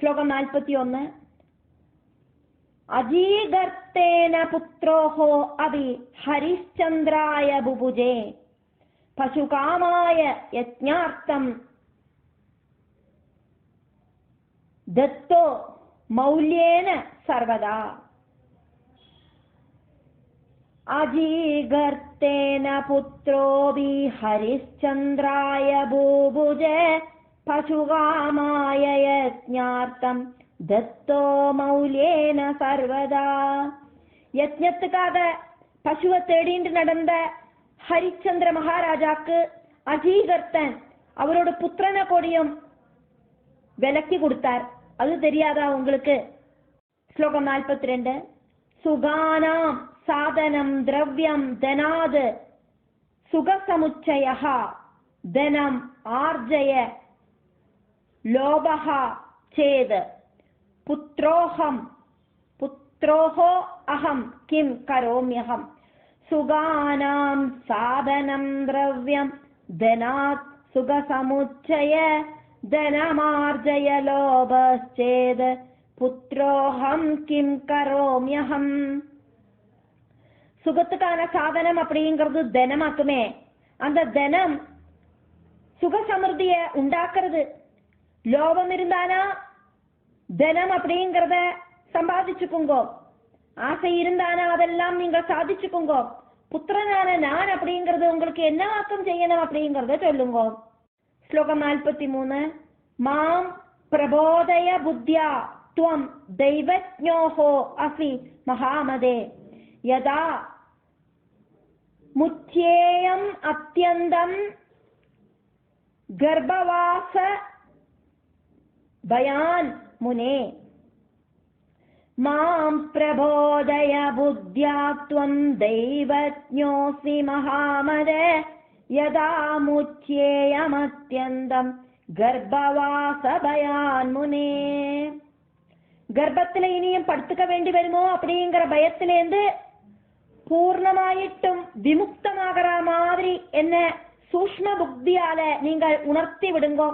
ശ്ലോകം 41. അജീഗർത്തേന പുത്രോഹോ അഭി ഹരിശ്ചന്ദ്രായ ബുഭുജേ പശുകാമായ യജ്ഞാർത്ഥം ദത്തോ മൗല്യേന സർവദാ. അജീഗർത്തേന പുത്രോഭി ഹരിശ്ചന്ദ്രായ ബുഭുജേ പശുകാമായ യജ്ഞാർത്ഥം ദത്തോ മൗല്യേന സർവദാ. യജ്ഞத்துக்காக பசுவை தேடிண்டு நடந்த ஹரிச்சந்திர மகாராஜாக்கு அஜீகர்த்தன் அவரோட புத்திரனை கொடியும் விலக்கி கொடுத்தார். அது தெரியாதா உங்களுக்கு? ஸ்லோகம் 42. சுகானாம் சாதனம் திரவியம் தனாத் சுகசமுச்சயः தனம் ஆர்ஜய லோபः சேத் புத்ரோஹோ அஹம் கிம் கரோம்யஹம். சுகானாம் சாதனம் திரவியம் தனாத் சுகசமுச்சய தனமார்ஜய லோபஸ்சேத் புத்ரோஹம் கிம் கரோம்யஹம். சுகத்துக்கான சாதனம் அப்படிங்கிறது தனமாக்குமே. அந்த தனம் சுக சமிருத்திய உண்டாக்குறது. லோபம் இருந்தானா தனம் அப்படிங்கிறத சம்பாதிச்சுக்குங்கோ. ஆசை இருந்தானா அதெல்லாம் நீங்க சாதிச்சுக்குங்கோ. புத்திரனான நான் அப்படிங்கிறது உங்களுக்கு என்ன ஆக்கம் செய்யணும் அப்படிங்கறத சொல்லுங்க. ஸ்லோகம் 43. மாம் பிரபோதய புத்தியா துவம் தெய்வஜ்ஞோஹோ அசி மகாமதே யதா முச்யேயம் அத்யந்தம் கர்ப்பவாச பயான் முனே. மாம் பிரபோதய புத்யா த்வம் தெய்வஜ்ஞோசி மகாமதே யதா முச்யேயம் அத்யந்தம் கர்ப்பவாச பயான் முனே. கர்ப்பத்தில இனியும் படுத்துக்க வேண்டி வருமோ அப்படிங்கிற பயத்திலேந்து பூர்ணமாயிட்டும் விமுக்தமாகிற மாதிரி என்ன சூக்ஷ்ம புத்தியால நீங்கள் உணர்த்தி விடுங்கோ.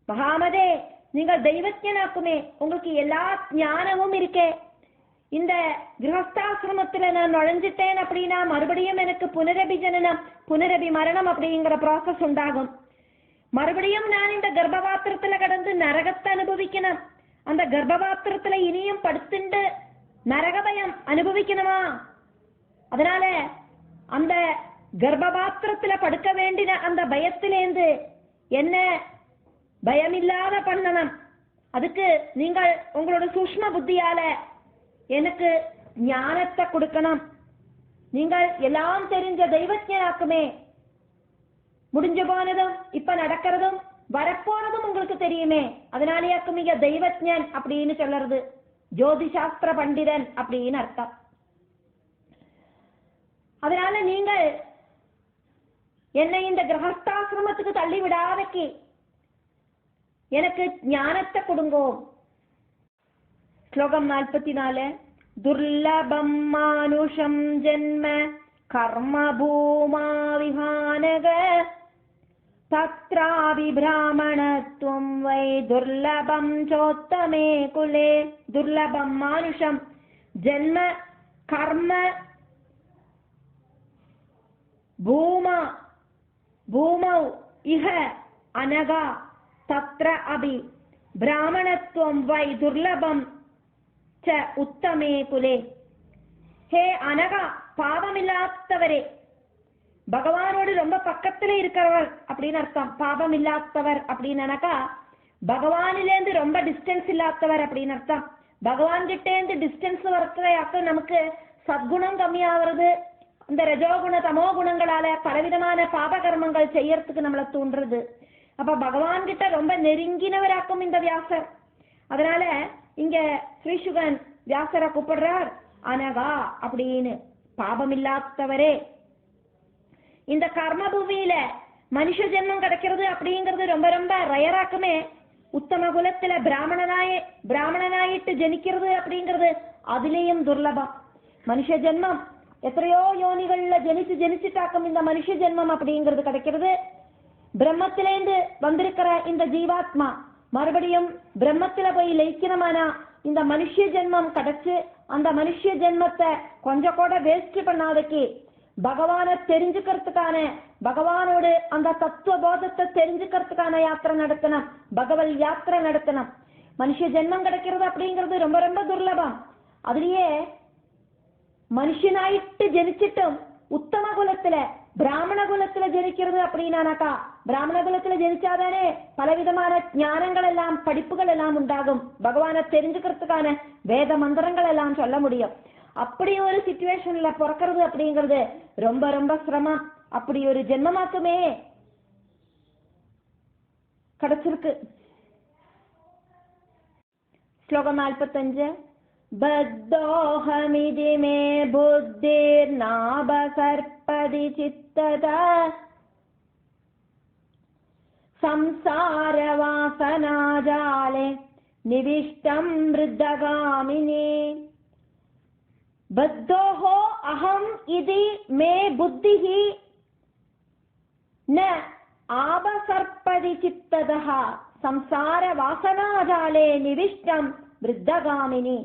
மகாமதே, நீங்கள் தெய்வஜ்ஞனாக்குமே, உங்களுக்கு எல்லா ஞானமும் இருக்கே. இந்த கிரகஸ்தாசிரமத்துல நான் நுழைஞ்சிட்டேன் அப்படின்னா மறுபடியும் எனக்கு புனரபி ஜனனம் புனரபி மரணம் அப்படிங்கிற ப்ராசஸ் உண்டாகும். மறுபடியும் நான் இந்த கர்ப்பபாத்திரத்துல கடந்து நரகத்தை அனுபவிக்கணும். அந்த கர்ப்பபாத்திரத்துல இனியும் படுத்துண்டு நரக பயம் அனுபவிக்கணுமா? அதனால அந்த கர்ப்பபாத்திரத்துல படுக்க வேண்டின அந்த பயத்திலேந்து என்ன பயமில்லாத பண்ணணும். அதுக்கு நீங்கள் உங்களோட சூக்ஷ்ம புத்தியால எனக்கு ஞானத்தை கொடுக்கணும். நீங்கள் எல்லாம் தெரிஞ்ச தெய்வஜ்ஞனாக்குமே. முடிஞ்சு போனதும் இப்ப நடக்கிறதும் வரப்போறதும் உங்களுக்கு தெரியுமே. அதனாலேயாக்கும் நீங்க தெய்வஜ்ஞன் அப்படின்னு சொல்றது. ஜோதிஷாஸ்திர பண்டிதன் அப்படின்னு அர்த்தம். அதனால நீங்கள் என்னை இந்த கிரகஸ்தாசிரமத்துக்கு தள்ளி விடாதக்கு எனக்கு ஞானத்தை கொடுங்கோ. ஸ்லோகம் 44. துர்லபம் மானுஷம் ஜென்ம கர்ம பூமா விஹானக தத்ராபி பிராமணத்வம் வை துர்லபம் சோத்தமே குலே. துர்லபம் மானுஷம் ஜென்ம கர்ம பூமா பூமௌ இஹ அனகா தத்ர அபி பிராமணத்வம் வை துர்லபம் ச உத்தமே குலே. ஹே அனகா, பாவமில்லாதவரே, பகவானோடு ரொம்ப பக்கத்துல இருக்கிறவர் அப்படின்னு அர்த்தம். பாபம் இல்லாதவர் அப்படின்னாக்கா பகவானிலேருந்து ரொம்ப டிஸ்டன்ஸ் இல்லாதவர் அப்படின்னு அர்த்தம். பகவான் கிட்டே இருந்து டிஸ்டன்ஸ் வரத்தையாக்க நமக்கு சத்குணம் கம்மியாகிறது. இந்த ரஜோகுண தமோ குணங்களால பலவிதமான பாப கர்மங்கள் செய்யறதுக்கு நம்மளை தூண்டுறது. அப்ப பகவான் கிட்ட ரொம்ப நெருங்கினவராக்கும் இந்த வியாசர். அதனால இங்க ஸ்ரீசுகன் வியாசரை கூப்பிடுறார் அனகா அப்படின்னு, பாபமில்லாதவரே. இந்த கர்ம பூமியில மனுஷ ஜென்மம் கிடைக்கிறது அப்படிங்கிறது ரொம்ப ரொம்ப ரயராக்குமே. உத்தம குலத்துல பிராமணனாயிட்டு ஜனிக்கிறது அப்படிங்கிறது அதுலேயும் துர்லபம். மனுஷ ஜென்மம் எத்தனையோ யோனிகள்ல ஜனிச்சுட்டாக்கும் இந்த மனுஷ ஜென்மம் அப்படிங்கிறது கிடைக்கிறது. பிரம்மத்திலேந்து வந்திருக்கிற இந்த ஜீவாத்மா மறுபடியும் பிரம்மத்துல போய் லயிக்கணுமானா இந்த மனுஷ ஜென்மம் கிடைச்சு அந்த மனுஷ ஜென்மத்தை கொஞ்சம் கூட வேஸ்ட் பண்ணாதக்கு பகவானை தெரிஞ்சுக்கிறதுக்கான பகவானோடு அந்த தத்துவ போதத்தை தெரிஞ்சுக்கிறதுக்கான யாத்திரை நடத்தணும், பகவல் யாத்திரை நடத்தணும். மனுஷ ஜென்மம் கிடைக்கிறது அப்படிங்கிறது ரொம்ப ரொம்ப துர்லபம். அதுலயே மனுஷனாயிட்டு ஜனிச்சிட்டும் உத்தம குலத்துல பிராமண குலத்துல ஜனிக்கிறது அப்படின்னாக்கா, பிராமண குலத்துல ஜனிச்சாதானே பலவிதமான ஞானங்கள் எல்லாம் படிப்புகள் எல்லாம் உண்டாகும், பகவானை தெரிஞ்சுக்கிறதுக்கான வேத மந்திரங்கள் எல்லாம் சொல்ல முடியும். அப்படி ஒரு சிச்சுவேஷன்ல பிறக்கிறது அப்படிங்கிறது ரொம்ப ரொம்ப சிரமம். அப்படி ஒரு ஜென்மமாக்குமே கிடைச்சிருக்கு. ஸ்லோகம் 45. பத்தோஹமிதி மே புத்திர் நாபசர்பதி சித்ததா சம்சார வாசனாஜாலே நிவிஷ்டம் விருத்தகாமினி. பத்தோஹோ அஹம் இதி மே புத்திஹி ந ஆபசர்பதி சித்ததः சம்சார வாசனாஜாலே நிவிஷ்டம் விருத்தகாமினி.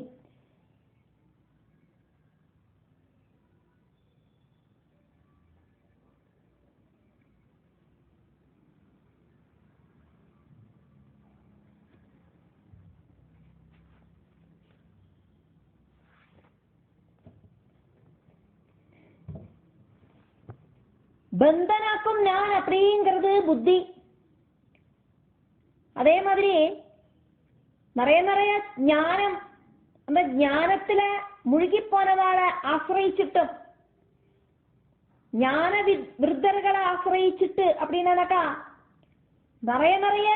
பந்தனாக்கும் நான் அப்படிங்கிறது புத்தி. அதே மாதிரி நிறைய ஞானம், அந்த ஞானத்துல முழுகி போனவாளை ஆசிரியிச்சுட்டும் ஞான விருத்தர்களை ஆசிரியிச்சுட்டு அப்படின்னாக்கா நிறைய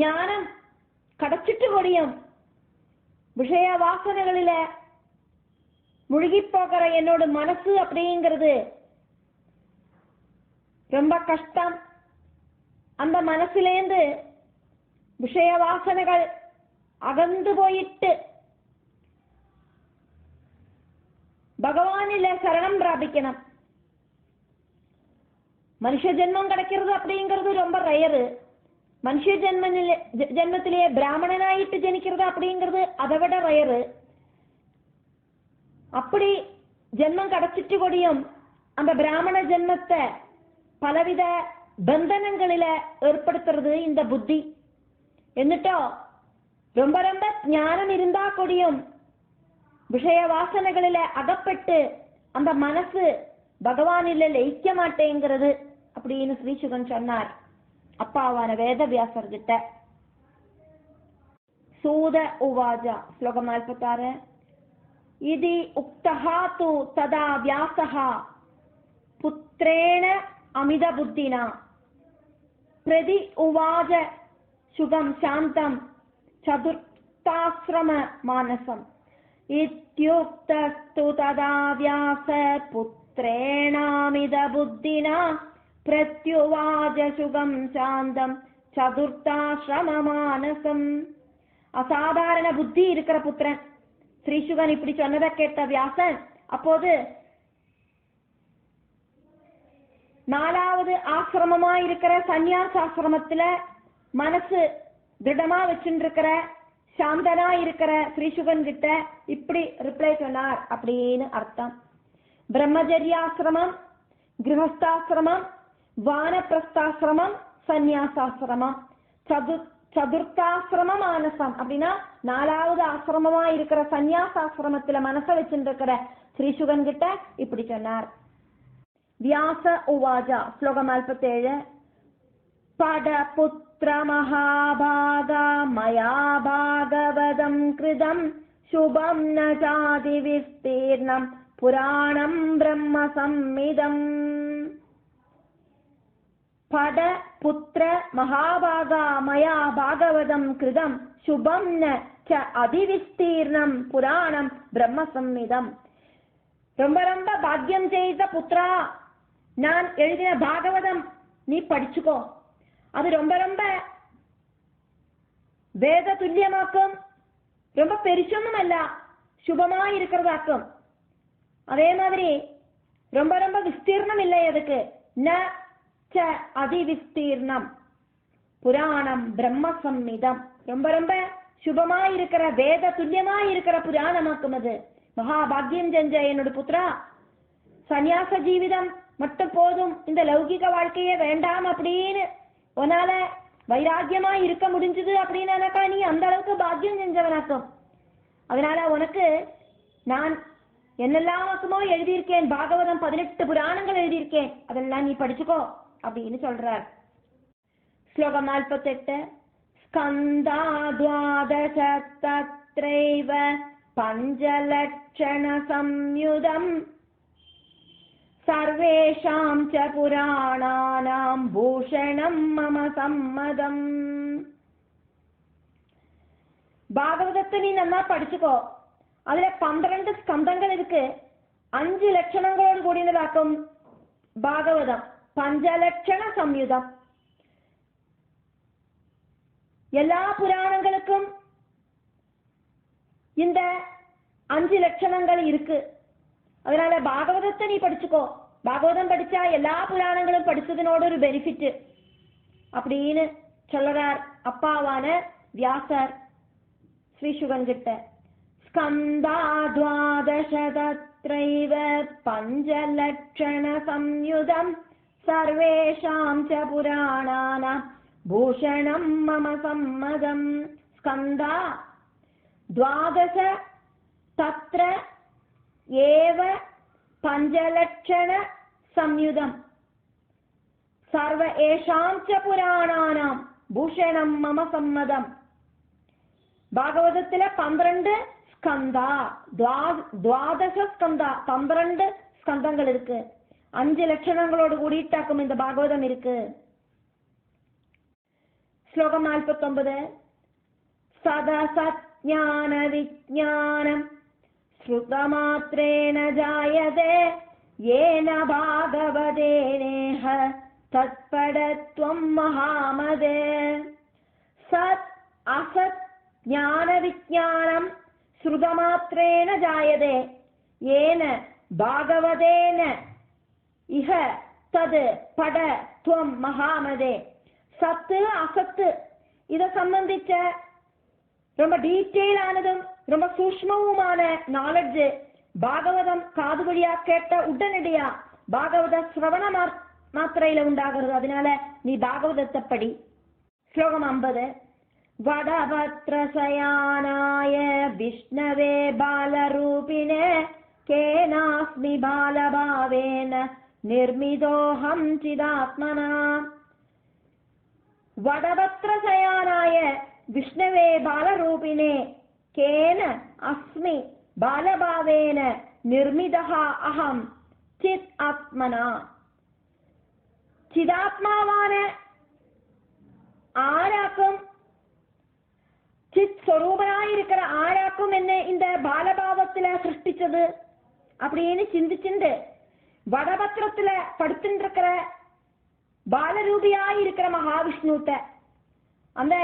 ஞானம் கிடைச்சிட்டு முடியும். விஷய வாசனைகளில முழுகி போகிற என்னோட மனசு அப்படிங்கிறது ரொம்ப கஷ்டம். அந்த மனசுலேந்து விஷய வாசனைகள் அகந்து போயிட்டு பகவானில சரணம் பிராபிக்கணும். மனுஷ ஜென்மம் கிடைக்கிறது அப்படிங்கிறது ரொம்ப ரயரு. மனுஷ ஜென்மத்திலேயே பிராமணனாயிட்டு ஜனிக்கிறது அப்படிங்கிறது அதை விட ரயரு. அப்படி ஜென்மம் கிடைச்சிட்டு கூடியும் அந்த பிராமண ஜென்மத்தை பலவித பந்தனங்களில ஏற்படுத்துறது இந்த புத்தி. എന്നിട്ടോ ரொம்ப ஞானம் இருந்தா கூடியும் விஷய வாசனைகளில அகப்பட்டு அந்த மனசு பகவானில லயிக்க மாட்டேங்கிறது அப்படின்னு ஸ்ரீசுகன் சொன்னார் அப்பாவான வேதவியாசர் கிட்ட. சூத உவாஜா. ஸ்லோகம் 46. இதி உக்தஹா து ததா வியாசஹா புத்ரேண அமித புத்தினா பிரதி உவாஜ சுகம் சாந்தம் சதுர்த்தாஸ்ரம மானசம். இத்யுக்தஸ்து ததா வியாச புத்ரேணாமித புத்தினா பிரத்யுவாஜ சுகம் சாந்தம் சதுர்த்தாஸ்ரம மானசம். அசாதாரண புத்தி இருக்கிற புத்திரன் ஸ்ரீசுகன் இப்படி சொன்னதை கேட்ட வியாசன் அப்போது 4வது ஆசிரமமா இருக்கிற சந்நியாசாசிரமத்துல மனசு திடமா வச்சுருக்கிற சாந்தனா இருக்கிற ஸ்ரீசுகன் கிட்ட இப்படி ரிப்ளை சொன்னார் அப்படின்னு அர்த்தம். பிரம்மச்சரியாசிரமம், கிரகஸ்தாசிரமம், வானப்பிரஸ்தாசிரமம், சந்நியாசாசிரமம், சதுர்த்தாசிரம மானசம் அப்படின்னா 4வது ஆசிரமமா இருக்கிற சந்நியாசாசிரமத்துல மனச வச்சுருக்கிற ஸ்ரீசுகன் கிட்ட இப்படி சொன்னார். வியாச உவாஜா. ஸ்லோகம் 47. பட புத்திர மகாபாகா மயா பாகவதம் கிருதம் சுபம் ந ஜாதி விஸ்தீர்ணம் புராணம் பிரம்ம சம்மிதம். பட புத்திர மகாபாகா மயா பாகவதம் கிருதம் சுபம் ந ச அதிவிஸ்தீர்ணம் புராணம் பிரம்ம சம்மிதம். ரொம்ப பாக்கியம் செய்த புத்திரா, நான் எழுதின பாகவதம் நீ படிச்சுக்கோ. அது ரொம்ப வேத துல்லியமாக்கும், ரொம்ப பெருசொன்னும் அல்ல, சுபமா இருக்கிறதாக்கும். அதே மாதிரி ரொம்ப விஸ்தீர்ணம் இல்லை அதுக்கு. ந ச அதிவிஸ்தீர்ணம் புராணம் பிரம்ம சம்மிதம். ரொம்ப ரொம்ப சுபமா இருக்கிற வேத துல்லியமா இருக்கிற புராணமாக்கும் அது. மகாபாகியம் செஞ்ச என்னோட புத்திரா, சன்னியாச ஜீவிதம் மட்டும் போதும், இந்த லௌகிக வாழ்க்கையே வேண்டாம் அப்படின்னு உன்னால வைராக்கியமா இருக்க முடிஞ்சது அப்படின்னாக்கா நீ அந்த அளவுக்கு பாக்கியம் செஞ்சவனாக்கும். அதனால உனக்கு நான் என்னெல்லாமோ எழுதியிருக்கேன், பாகவதம் 18 புராணங்கள் எழுதியிருக்கேன், அதெல்லாம் நீ படிச்சுக்கோ அப்படின்னு சொல்றார். ஸ்லோகம் 48. ஸ்கந்தா த்வாதச தத்ரைவ பஞ்சலட்சண சம்யுதம் சர்வேஷாம் ச புராணானாம் பூஷணம் மம சம்மதம். பாகவதத்தை நீ நல்லா படிச்சுக்கோ. அதுல 12 ஸ்கந்தங்கள் இருக்கு. 5 லட்சணங்களோடு கூடியதாக்கும் பாகவதம். பஞ்சலட்சண சம்யுதம். எல்லா புராணங்களுக்கும் இந்த 5 லட்சணங்கள் இருக்கு. அதனால பாகவதத்தை நீ படிச்சுக்கோ. பாகவதம் படிச்சா எல்லா புராணங்களும் படிச்சதுனோட ஒரு பெனிஃபிட் அப்படின்னு சொல்றார் அப்பாவான வியாசர் ஸ்ரீசுகன் கிட்ட. ஸ்கந்தா த்வாதச தத்ரைவ பஞ்சலட்சண சம்யுதம் சர்வேஷாம் ச புராணானாம் பூஷணம் மம சம்மதம். ஸ்கந்தா த்வாதச தத்ர ஏவ பஞ்சலட்சண சம்யுதம் சர்வ ஏஷாம் ச புராணானாம் பூஷணம் மம சம்மதம். பாகவதத்துல 12 ஸ்கந்தா, துவாதச ஸ்கந்தா, 12 ஸ்கந்தங்கள் இருக்கு. 5 லட்சணங்களோடு கூடிட்டாக்கும் இந்த பாகவதம் இருக்கு. ஸ்லோகம் 49. சதசத் ஞான விஜ்ஞானம் ஸ்ருதமாத்ரேண ஜாயதே ஏன பாகவதேனேஹ தத்படத்வம் மகாமதே. சத் அசத் ஞான விஜ்ஞானம் ஸ்ருதமாத்ரேண ஜாயதே ஏன பாகவதேன இஹ தத் பட த்வம் மகாமதே. சத்து அசத்து இத சம்பந்திச்ச ரொம்ப டீட்டெயில் ஆனதும் ரொம்ப சூக்ஷ்மவுமான நாலேஜ் பாகவதம் காது வழியா கேட்ட உடனடியா பாகவத சிரவண மாத்திரையில உண்டாகிறது. அதனால நீ பாகவதத்தை படி. ஸ்லோகம் 50. வடபத்ரசயானாய விஷ்ணவே பாலரூபிணே கேனாஸ்மி பாலபாவேன நிர்மிதோஹம் சிதாத்மனா. வடபத்ரசயானாய விஷ்ணவே பாலரூபிணே கேன அஸ்மி பாலபாவேன நிர்மிதஹ அஹம் சித் ஆத்மனா. சிதாத்மாவான ஆராக்கும் சித் ஸ்வரூபனாயிருக்கிற ஆராக்கும் என்ன இந்த பாலபாவத்துல சிருஷ்டிச்சது அப்படின்னு சிந்திச்சுண்டு வடபத்திரத்துல படுத்துருக்கிற பாலரூபியாயிருக்கிற மகாவிஷ்ணுட்ட அந்த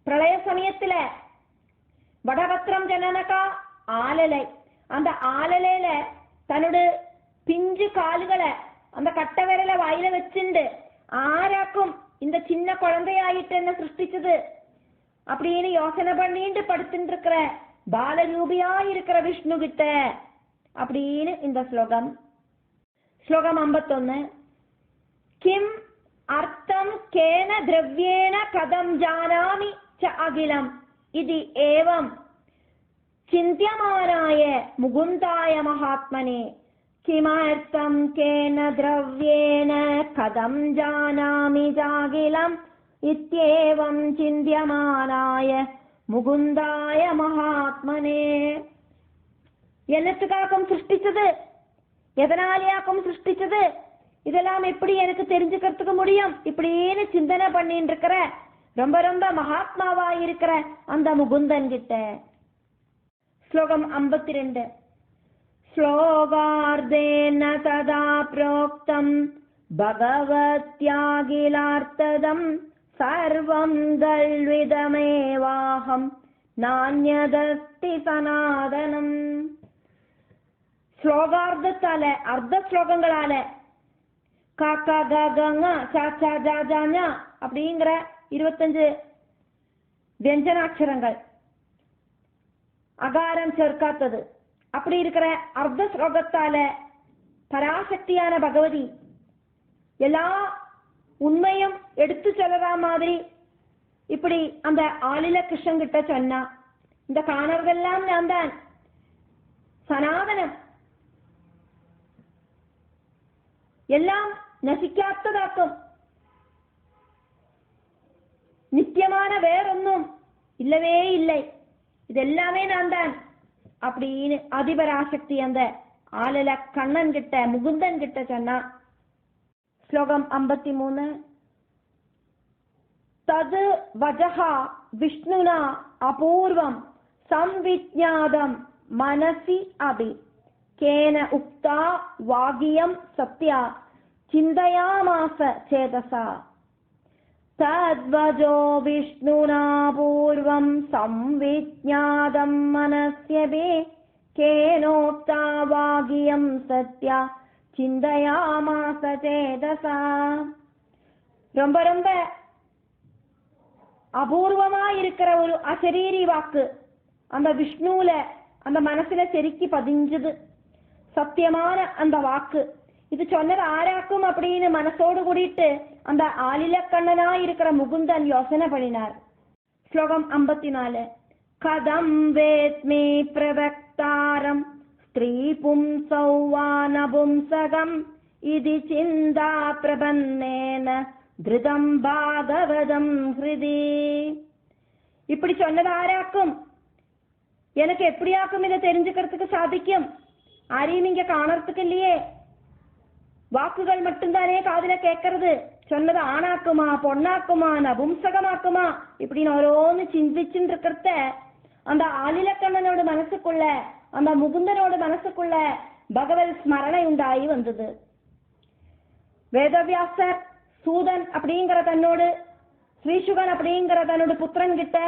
பிரளய சமயத்துல வடபத்திரம் ஜனனகா ஆலலை, அந்த ஆலலையில தன்னோட பிஞ்சு கால்களை அந்த கட்ட விரல வாயில வச்சுண்டு ஆராக்கும் இந்த சின்ன குழந்தையாயிட்டு என்ன சிருஷ்டிச்சது அப்படின்னு யோசனை பண்ணிட்டு படுத்துட்டு இருக்கிற பாலரூபியாயிருக்கிற விஷ்ணு கிட்ட அப்படின்னு இந்த ஸ்லோகம். ஸ்லோகம் 51. கிம் அர்த்தம் கேன திரவ்யேன கதம் ஜானாமி ச அகிலம் இது ஏவம் சிந்தியமானாய முகுந்தாய மகாத்மனே. கிமர்த்தம் கேன திரவ்யேன கதம் ஜானாமி ஜாகிலம் இத்யேவம் சிந்தியமானாய முகுந்தாய மகாத்மனே. என்னத்துக்காகவும் சிருஷ்டிச்சது, எதனாலேயாக்கும் சிருஷ்டிச்சது, இதெல்லாம் எப்படி எனக்கு தெரிஞ்சுக்கிறதுக்கு முடியும் இப்படின்னு சிந்தனை பண்ணிட்டு இருக்கிற ரொம்ப ரொம்ப மகாத்மாவா இருக்கிற அந்த முகுந்தன் கிட்ட. ஸ்லோகம் 52. ஸ்லோகார்த்தேன ததா ப்ரோக்தம் பகவத்யாகிலார்த்ததம் சர்வம் கல்விதமேவாஹம் நான்யதஸ்தி சனாதனம். ஸ்லோகார்த்தத்தால அர்த்த ஸ்லோகங்களால அப்படிங்கிற 25 வியஞ்சனாட்சரங்கள், அகாரம் சேர்க்காத்தது. அப்படி இருக்கிற அர்த்த ஸ்லோகத்தால பராசக்தியான பகவதி எல்லா உண்மையும் எடுத்து சொல்ற மாதிரி இப்படி அந்த ஆளில கிருஷ்ணன் கிட்ட சொன்னா, இந்த காணறதெல்லாம் நான் தான், சனாதனம், எல்லாம் நசிக்காத்ததாக்கும், நித்தியமான வேறொன்னும் இல்லவே இல்லை, இதெல்லாமே நான் தான் அப்படின்னு அதிபராசக்தி அந்த ஆளில கண்ணன் கிட்ட முகுந்தன் கிட்ட சொன்னா. ஸ்லோகம் 53. தது வஜஹா விஷ்ணுனா அபூர்வம் சம்விஜ்ஞாதம் மனசி அபி கேன உக்தா வாகியம் சத்யா சிந்தயாமாச சேதசா. தத்வஜோ விஷ்ணுனா பூர்வம் சம்விஜ்ஞாதம் மனஸ்யபி கேனோக்தா வாகியம் சத்யா சிந்தயாமாச சேதசா. ரொம்ப ரொம்ப அபூர்வமா இருக்கிற ஒரு அசரீரி வாக்கு அந்த விஷ்ணுல அந்த மனசுல செருக்கி பதிஞ்சது. சத்தியமான அந்த வாக்கு இது சொன்னது ஆராக்கும் அப்படின்னு மனசோடு கூடிட்டு அந்த ஆலிலக்கண்ணனா இருக்கிற முகுந்தன் யோசனை பண்ணினார். ஸ்லோகம் 54. கதம் வேத்மி பிரவக்தாரம் ஸ்திரீ பும்சௌ வானபும்சகம் இது சிந்தா பிரபன்னேன திருதம் பாகவதம் ஹிருதி. இப்படி சொன்னது ஆராக்கும், எனக்கு எப்படியாக்கும் இதை தெரிஞ்சுக்கிறதுக்கு சாதிக்கும், ஆரையும் இங்க காணறதுக்கு இல்லையே, வாக்குகள் மட்டும்தானே காதுல கேட்கறது, சொன்னது ஆணாக்குமா பொண்ணாக்குமா நபும்சகமாக்குமா இப்படின்னு ஓரோன்னு சிந்திச்சுட்டு இருக்கிறத அந்த ஆலிலக்கண்ணனோட மனசுக்குள்ள அந்த முகுந்தனோட மனசுக்குள்ள பகவத் ஸ்மரணை உண்டாகி வந்தது. வேதவியாசர் சூதன் அப்படிங்கிற தன்னோடு ஸ்ரீசுகன் அப்படிங்கிற தன்னோட புத்திரன் கிட்ட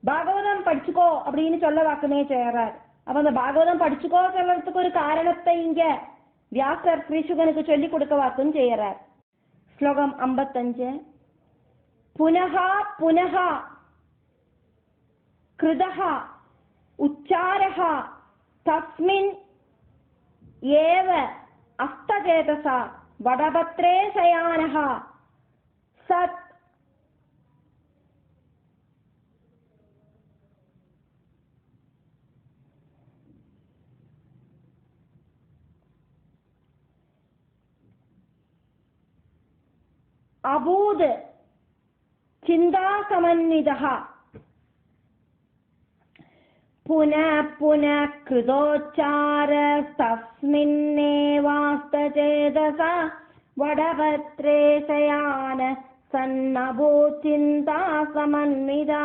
பாகவதம் படிச்சுக்கோ அப்படின்னு சொல்ல வாக்குமே செய்யறார். அப்ப அந்த பாகவதம் படிச்சுக்கோ சொல்றதுக்கு ஒரு காரணத்தை இங்க வியாசர் ஸ்ரீசுகனுக்கு சொல்லி கொடுக்க வாக்குன்னு செய்யறார். ஸ்லோகம் 55. புனஹா புனஹா கிருதஹா உச்சாரஹா தஸ்மின் ஏவ அஸ்தஜேதசா வடபத்ரே சயானஹா சத் அபூத் சிந்தா சமன்விதஹ புனः புனः கிருதோச்சார தஸ்மின்னேவாஸ்தசேதசா வடபத்ரே சயான சன்னபூத் சிந்தா சமன்விதா.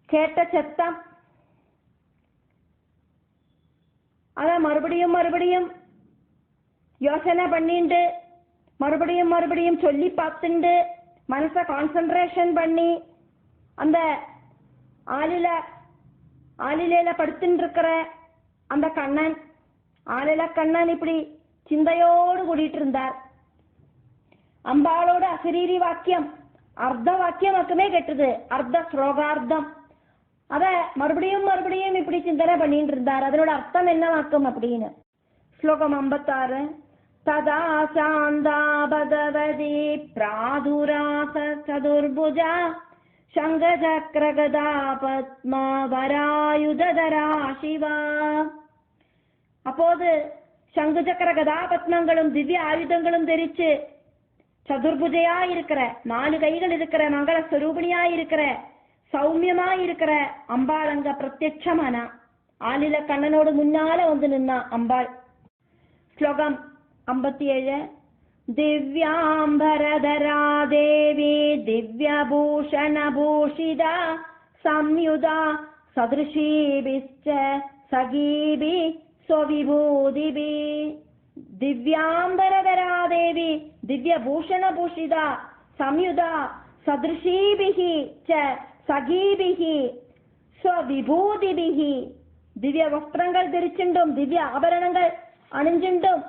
கேட்ட சத்தம் அத மறுபடியும் மறுபடியும் யோசனை பண்ணிண்டு மறுபடியும் மறுபடியும் சொல்லி பார்த்துண்டு மனசை கான்சென்ட்ரேஷன் பண்ணி அந்த ஆளிலையில படுத்துட்டு இருக்கிற அந்த கண்ணன் ஆளில கண்ணன் இப்படி சிந்தையோடு கூடிட்டு இருந்தார். அம்பாளோட அசரீரி வாக்கியம் அர்த்த வாக்கியம் மட்டுமே கேட்டது, அர்த்த ஸ்லோகார்த்தம். அத மறுபடியும் மறுபடியும் இப்படி சிந்தனை பண்ணிட்டு இருந்தார். அதனோட அர்த்தம் என்ன வாக்கும் அப்படின்னு. ஸ்லோகம் 56. ததா சாந்தா பகவதி பிராதுராச சதுர்புஜா சங்கசக்ரகதா பத்மா வராயுதரா சிவா. அப்போது சங்குசக்கர கதா பத்மங்களும் திவ்ய ஆயுதங்களும் தெரிச்சு சதுர்புஜையா இருக்கிற 4 கைகள் இருக்கிற மங்கள ஸ்வரூபிணியா இருக்கிற சௌமியமா இருக்கிற அம்பாள் அங்க பிரத்யட்சமானா ஆளில கண்ணனோடு முன்னால வந்து நின்னா அம்பாள். ஸ்லோகம் 57. திவ்யாம்பரதரா தேவி திவ்யபூஷணபூஷிதா சம்யுதா சதுர்ஷீபிச்ச சகீபி ஸ்வவிபூதிபி. திவ்யாம்பரதரா தேவி திவ்யபூஷணபூஷிதா சம்யுதா சதுர்ஷீபிஹி ச சகீபிஹி ஸ்வவிபூதிபிஹி. ദിവ്യ വസ്ത്രങ്ങൾ ധരിച്ചിട്ടും ദിവ്യ ആഭരണങ്ങൾ അണിഞ്ഞിട്ടും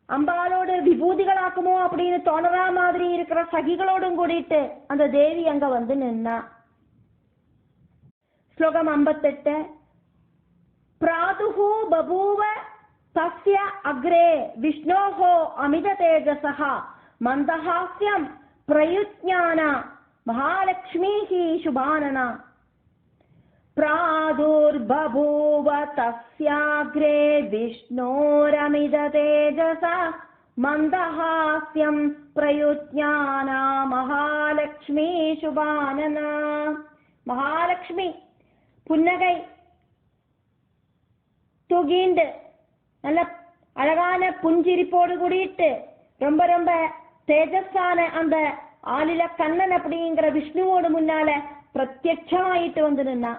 அம்பாளோடு விபூதிகளாக்குமோ அப்படின்னு தோணறா மாதிரி இருக்கிற சகிகளோடும் கூடிட்டு அந்த தேவி அங்க வந்து நின்னா. ஸ்லோகம் 58. பிராதுஹு பபூவ தஸ்ய அக்ரே விஷ்ணோஹோ அமித தேஜசஹ மந்தஹாஸ்யம் பிரயுஜ்ஞான மகாலட்சுமிஹி சுபானனா. प्रादुर्बभूव तस्याग्रे विष्णोरमित तेजसा मन्दहास्यं प्रयुज्ञाना महालक्ष्मी शुभानना. மகாலட்சுமி புன்னகை தூகிண்டு நல்ல அழகான புஞ்சிரிப்போடு கூடிட்டு ரொம்ப ரொம்ப தேஜஸான அந்த ஆளில கண்ணன் அப்படிங்கிற விஷ்ணுவோடு முன்னால பிரத்யட்சமாயிட்டு வந்து நின்னா.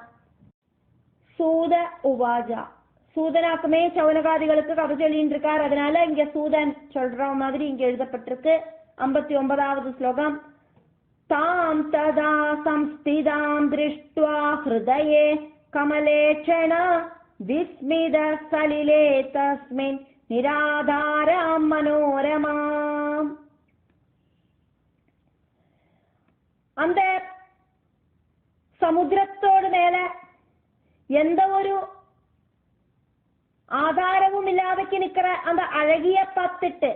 சூத உவாஜா, சூதனாக்குமே சௌனகாதிகளுக்கு கதை சொல்லிட்டு இருக்கார். அதனால இங்க சூதன் சொல்ற மாதிரி இங்க எழுதப்பட்டிருக்கு. 59வது ஸ்லோகம். தாம் ததா சம்ஸ்திதாம் திருஷ்ட்வா ஹிருதயே கமலேட்சண விஸ்மித சலிலே தஸ்மின் நிராதாரம் மனோரமாம். அந்த சமுத்திரத்தோடு மேல எந்த ஒரு ஆதாரமும் இல்லாதக்கு நிக்கிற அந்த அழகிய பார்த்துட்டு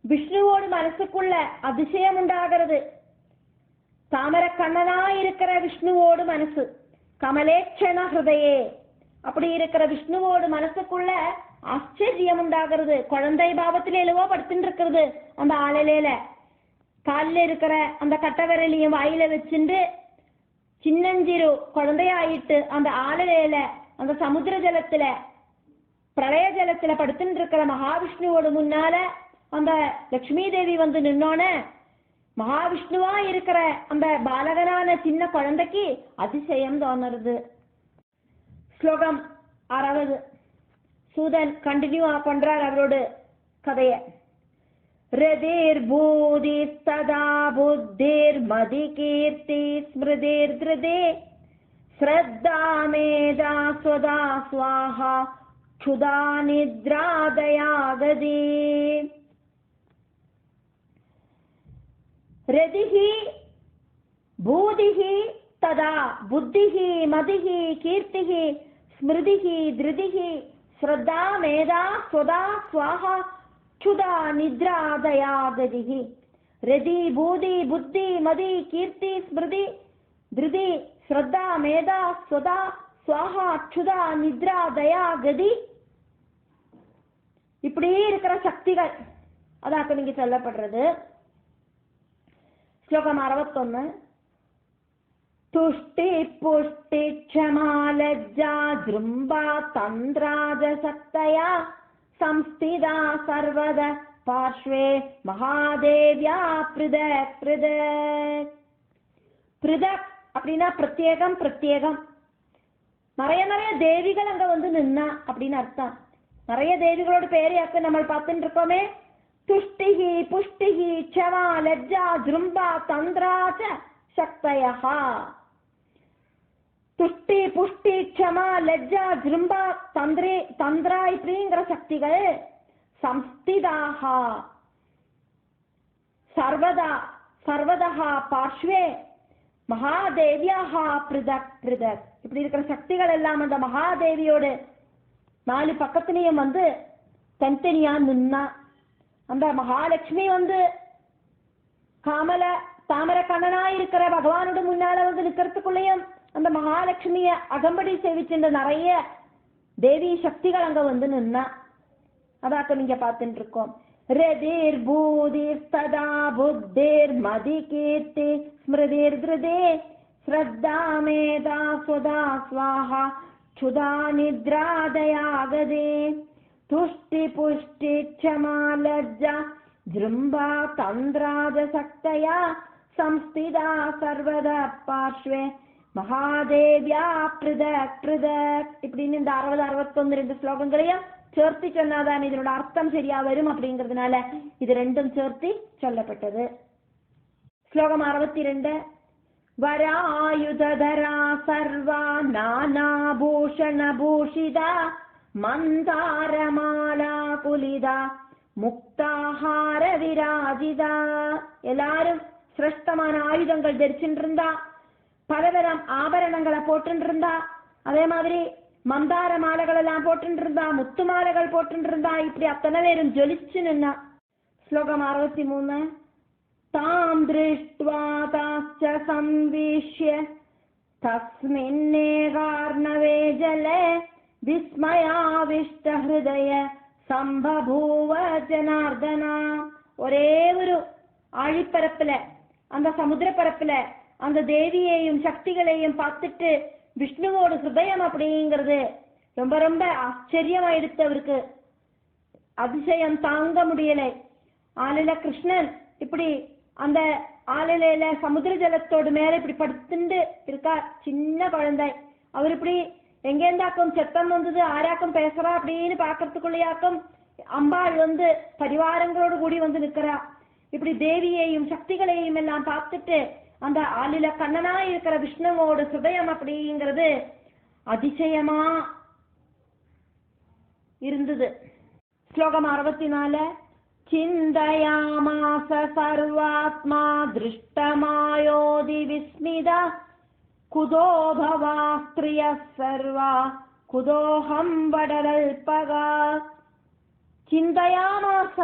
விஷ்ணுவோடு மனசுக்குள்ள அதிசயம் உண்டாகிறது. தாமர கண்ணனா இருக்கிற விஷ்ணுவோடு மனசு கமலேட்சண ஹிருதயே அப்படி இருக்கிற விஷ்ணுவோடு மனசுக்குள்ள ஆச்சரியம் உண்டாகிறது. குழந்தை பாவத்தில எழுவோ படுத்துட்டு இருக்கிறது. அந்த ஆளிலையில காலில் இருக்கிற அந்த கட்டவிரலையும் வாயில வச்சுட்டு சின்னஞ்சிறு குழந்தையாயிட்டு அந்த ஆளிலையில அந்த சமுத்திர ஜலத்துல பிரளய ஜலத்துல படுத்துட்டு இருக்கிற மகாவிஷ்ணுவோடு முன்னால அந்த லட்சுமி தேவி வந்து நின்னோன மகாவிஷ்ணுவா இருக்கிற அந்த பாலகனான சின்ன குழந்தைக்கு அதிசயம் தோணுறது. ஸ்லோகம் 60. சூதன் கண்டினியூ பண்றார் அவரோட கதைய. ரதிர் பூதி ததா புத்திர் மதி கீர்த்தி ஸ்மிருதிர் திருதே ஸ்ரத்தா மேதா ஸ்வதா ஸ்வாஹா க்ஷுதா நித்ரா தயாகதி. ரதிஹி பூதிஹி ததா புத்திஹி மதிஹி கீர்த்திஹி ஸ்மிருதிஹி திருதிஹி ஸ்ரத்தா மேதா ஸ்வதா ஸ்வாஹா க்ஷுதா நித்ரா தயாகதிஹி. ரதி பூதி புத்தி மதி கீர்த்தி ஸ்மிருதி திருதி ஸ்ரத்தா மேதா ஸ்வதா ஸ்வாஹா க்ஷுதா நித்ரா தயாகதி. இப்படி இருக்கிற சக்திகள் அதாக்க நீங்க சொல்லப்படுறது. ஸ்லோகம் 61. துஷ்டி புஷ்டி க்ஷமா லஜ்ஜா ஜ்ரும்பா தந்திராஜ சக்தயா சம்ஸ்திதா சர்வத பார்ஷ்வே மகாதேவ்யா ப்ருதக் ப்ருதக். ப்ருதக் அப்படின்னா பிரத்யேகம் பிரத்யேகம். நிறைய நிறைய தேவிகள் அங்க வந்து நின்னா அப்படின்னு அர்த்தம். நிறைய தேவிகளோட பேரையாக்க நம்ம பார்த்துட்டு இருக்கோமே. துஷ்டிஹி புஷ்டிஹி க்ஷமா லஜ்ஜா ஜ்ரும்பா தந்திராஜ சக்தயா. துஷ்டி புஷ்டி க்ஷமா லஜ்ஜா ஜ்ரும்பா தந்திரா இப்படிங்கிற சக்திகள் சம்ஸ்திதாக சர்வதா சர்வதா பார்ஷ்வே மகாதேவியாக ப்ருதக் ப்ருதக். இப்படி இருக்கிற சக்திகள் எல்லாம் அந்த மகாதேவியோடு 4 பக்கத்திலையும் வந்து தனித்தனியா நின்னா. அந்த மகாலட்சுமி வந்து தாமர கண்ணனா இருக்கிற பகவானோட முன்னால வந்து நிக்கிறதுக்குள்ளேயும் அந்த மகாலட்சுமிய அகம்படி சேவிச்சுட்டு நிறைய தேவி சக்திகள் அங்க வந்து நின்னா. அதாக்க நீங்க பார்த்துட்டு இருக்கோம். ரதிர் பூதிர் ததா புத்திர் மதி கீர்த்தி ஸ்மிருதிர் திருதே ஸ்ரத்தா மேதா ஸ்வதா ஸ்வாஹா க்ஷுதா நித்ரா தயாகதே. துஷ்டி புஷ்டி க்ஷமா லஜ்ஜா ஜ்ரும்பா தந்திராஜ சக்தயா சம்ஸ்திதா சர்வத பார்ஷ்வே மகாதேவ்யா ப்ருதக் ப்ருதக். இப்படின்னு இந்த 60, 61, 2 ஸ்லோகங்களையும் சேர்த்து சொன்னாதான் இதனோட அர்த்தம் சரியா வரும். அப்படிங்கிறதுனால இது ரெண்டும் சேர்த்து சொல்லப்பட்டது. ஸ்லோகம் 62. வராயுதரா சர்வா நானா பூஷண பூஷிதா மந்தாரமாலா புலிதா முக்தாஹார விராஜிதா. எல்லாரும் சிரேஷ்டமான ஆயுதங்கள் தரிச்சுட்டு இருந்தா, பலதரம் ஆபரணங்களை போட்டு இருந்தா, அதே மாதிரி மந்தார மாலைகள் எல்லாம் போட்டு இருந்தா, முத்து மாலைகள் போட்டு இருந்தா. இப்படி அத்தனை பேரும் ஜொலிச்சு நின்னா. ஸ்லோகம் 63. தாம் திருஷ்ட்வா தாச்ச சம்விஷ்ய தஸ்மின்னேகார்ணவே ஜலே விஸ்மயாவிஷ்ட ஹிருதய சம்பபூவ ஜனார்தனா. ஒரே ஒரு ஆழிப்பரப்புல, அந்த சமுத்திர பரப்புல அந்த தேவியையும் சக்திகளையும் பார்த்துட்டு விஷ்ணுவோட ஹிருதயம் அப்படிங்கிறது ரொம்ப ரொம்ப ஆச்சரியமாயிடுத்து. அவருக்கு அதிசயம் தாங்க முடியலை. ஆளில கிருஷ்ணன் இப்படி அந்த ஆளிலையில சமுத்திர ஜலத்தோடு மேல இப்படி படுத்துட்டு இருக்கார். சின்ன குழந்தை. அவர் இப்படி எங்கேந்தாக்கும் சத்தம் வந்தது, ஆராக்கம் பேசுறா அப்படின்னு பாக்கிறதுக்குள்ளையாக்கும் அம்பாள் பரிவாரங்களோடு கூடி நிக்கிறா. இப்படி தேவியையும் சக்திகளையும் எல்லாம் பார்த்துட்டு அந்த ஆளில கண்ணனா இருக்கிற விஷ்ணுவோட ஹிருதயம் அப்படிங்கிறது அதிசயமா இருந்தது. ஸ்லோகம் 64. சிந்தயாமாச சர்வாத்மா திருஷ்டமாயோதி விஸ்மிதா குதோ பவா ஸ்திரிய சர்வா குதோஹம் வடரல்பகா. சிந்தயாமாச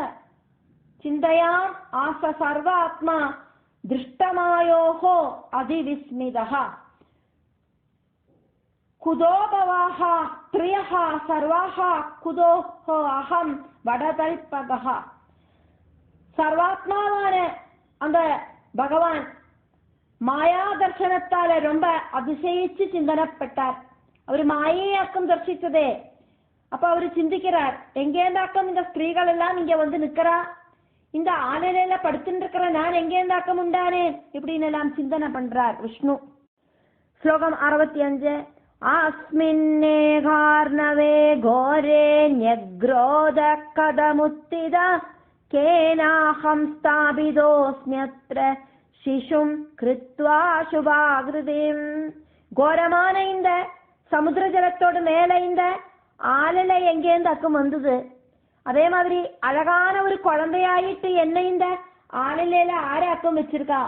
சிந்தயாம் ஆச சர்வாத்மா திருஷ்டமாயோஹோ அதிவிஸ்மிதா குதோ பவாஹ ஸ்திரியஹ சர்வாஹ குதோஹோ அஹம் வடதல்பகா. சர்வாத்மாவான அந்த பகவான் மாயா தர்சனத்தால ரொம்ப அதிசயிச்சு சிந்தனப்பட்டார். அவர் மாயையாக்கம் தரிசிச்சதே. அப்ப அவரு சிந்திக்கிறார், எங்கேந்தாக்கம் இந்த ஸ்திரீகள் எல்லாம் இங்க நிக்கிறா, இந்த ஆலையில படுத்துட்டு இருக்கிற நான் எங்கேந்தாக்கம் உண்டானே இப்படின்னு எல்லாம் சிந்தனை பண்றார் விஷ்ணு. ஸ்லோகம் 65. ஆஸ்மின்னேகார்ணவே கோரே ன்யக்ரோத கதமுத்திதா கேனாஹம் ஸ்தாபிதோஸ்ம்யத்ர சிசும் கிருத்வா சுபாகிருதிம். கோரமான இந்த சமுத்திர ஜலத்தோடு மேல இந்த ஆளில எங்கேந்தாக்கும் வந்தது. அதே மாதிரி அழகான ஒரு குழந்தையாயிட்டு என்ன இந்த ஆளில ஆராக்கம் வச்சிருக்கா.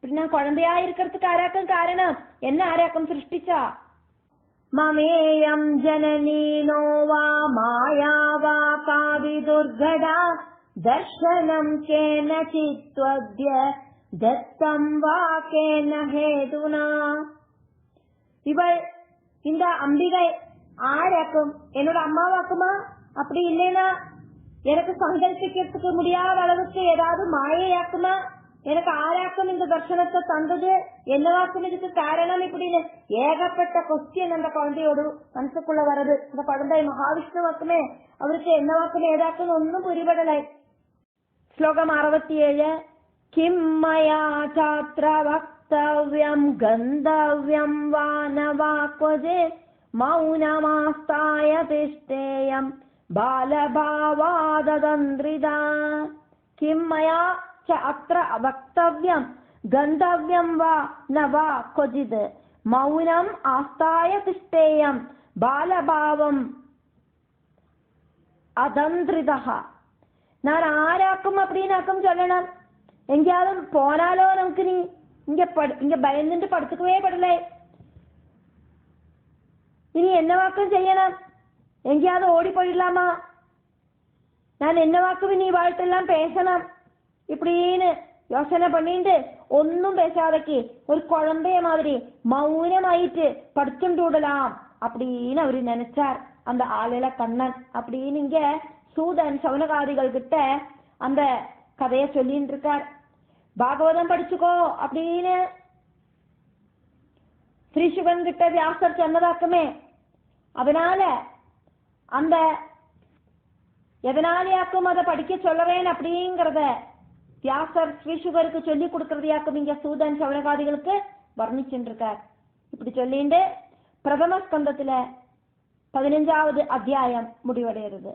அப்படின்னா குழந்தையா இருக்கிறதுக்கு ஆராக்கம் காரணம் என்ன? ஆராக்கம் சிருஷ்டிச்சா. மமேயம் ஜனனீனோ வா மாயா வா காவி துர்கடா தர்ஷனம் கேன சித்வத்ய தத்தம் வா கேன ஹேதுனா. இவள் இந்த அம்பிகை ஆராக்கும் என்னோட அம்மாவாக்குமா? அப்படி இல்லைன்னா எனக்கு சங்கல்பிக்கிறதுக்கு முடியாத அளவுக்கு ஏதாவது மாயையாக்குமா? எனக்கு ஆராக்கும் இந்த தர்சனத்தை தந்தது என்னவாக்கும்? இதுக்கு காரணம் இப்படின்னு ஏகப்பட்ட கொஸ்டின் அந்த குழந்தையோடு மனசுக்குள்ள வருது. இந்த குழந்தை மகாவிஷ்ணுவாக்குமே, அவருக்கு என்னவாக்கும் ஏதாக்கும் ஒன்னும் புரிபடலை. ஸ்லோகம் 67. கிம் மயா சாத்ர வக்தவ்யம் கந்தவ்யம் வானவா கொஜே மௌனமாஸ்தாய திஷ்டேயம் பாலபாவாததந்திரிதா. கிம் மயா அத்திர வக்தவ்யம் கந்தவ்யம் வா ந வா கொஜித் மௌனம் ஆஸ்தாய திஷ்டேயம் பாலபாவம் அதந்திரிதா. நான் ஆராக்கும் அப்படின்னாக்கும் சொல்லணும். எங்கேயாவது போனாலோ நமக்கு நீ இங்க பயந்துட்டு படுத்துக்கவே படலை. இனி என்னவாக்கும் செய்யணும்? எங்கேயாவது ஓடி போயிடலாமா? நான் என்னவாக்கும் நீ வாழ்த்தெல்லாம் பேசணும் இப்படின்னு யோசனை பண்ணிட்டு ஒன்னும் பேசாதக்கு ஒரு குழந்தைய மாதிரி மௌனமாயிட்டு படுத்துட்டு விடலாம் அப்படின்னு அவரு நினைச்சார் அந்த ஆளில கண்ணன். அப்படின்னு இங்க சூதன் சவுனகாதிகள் கிட்ட அந்த கதைய சொல்லிட்டு இருக்கார். பாகவதம் படிச்சுக்கோ அப்படின்னு ஸ்ரீசுகன் கிட்ட வியாசர் சொன்னதாக்குமே. அதனால அந்த எதனாலேயாக்கும் அதை படிக்க சொல்றேன் அப்படிங்கறத வியாசர் ஸ்ரீசுகருக்கு சொல்லி கொடுக்கறதையாக்கும் இங்க சூதன் சவுனகாதிகளுக்கு வர்ணிச்சுட்டு இருக்கார். இப்படி சொல்லிட்டு பிரதம ஸ்கந்தத்துல 15வது அத்தியாயம் முடிவடைகிறது.